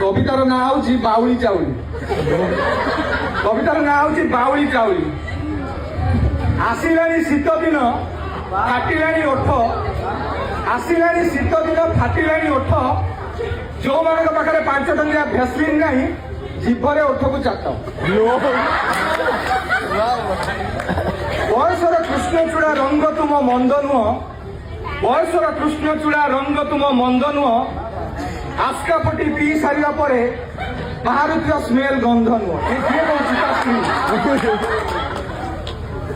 कवितार ना हूँ बाउली चाउली कवितार ना हूँ बाउली चाउली आसिलानी शीत दिन फाटिलानी ओठ आसिलानी शीत दिन फाटिलानी ओठ जो मान पाखे 5 टंकिया भेसलिन नहीं जीभरे ओठ को चाट बयसर कृष्णचूड़ा रंग तुम मंद नुह बयसर कृष्णचूड़ा रंग तुम मंद नुह आस्कापटी पी सारा पर बाहर स्मेल गंध नुह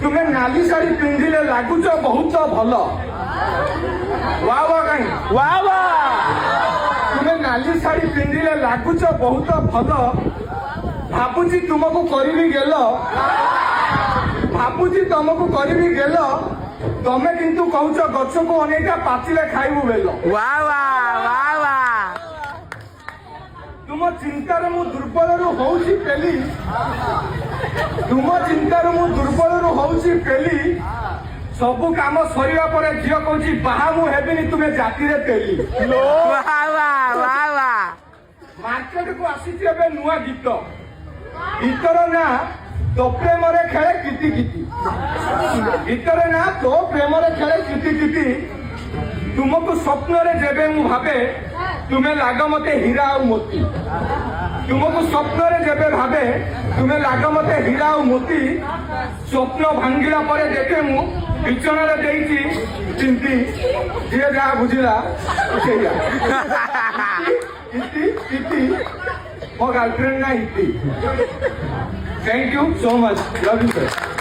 तुम्हें नाली शाढ़ी पिंधिले लगुच बहुत भल वाह वाह कहीं वाह वाह तुम्हें नाली शाढ़ी पिंधिले लगुच बहुत भल भावुची तुमको करी गेल भावुची तुमको करी गेल तमे किंतु कहूच गछ को अनेका पाचिले खाइबु बेल वाह वाह वाह वाह तुम चिंतार मु दुर्बल होउची पेली तुम चिंतार मु दुर्बल होउची पेली सबु काम सरिया पर झियो कहूची बाहा मु हेबिनी तुमे जाति रे पेली वाह वाह वाह वाह मार्केट को आसीची एबे नुआ गीत गीतर ना तो प्रेम रे खेले किति किति गीतर ना तो प्रेम रे खेले किति किति तुमको स्वप्न रे जेबे मु भाबे तुम्हें लाग मते हीरा और मोती तुमको स्वप्न रे जेबे भाबे तुम्हें लाग मते हीरा और मोती स्वप्न भांगिला परे देखे मु बिचना रे देइची चिंती जे जा बुझिला सेया इति इति मो गर्लफ्रेंड ना इति thank you so much love you sir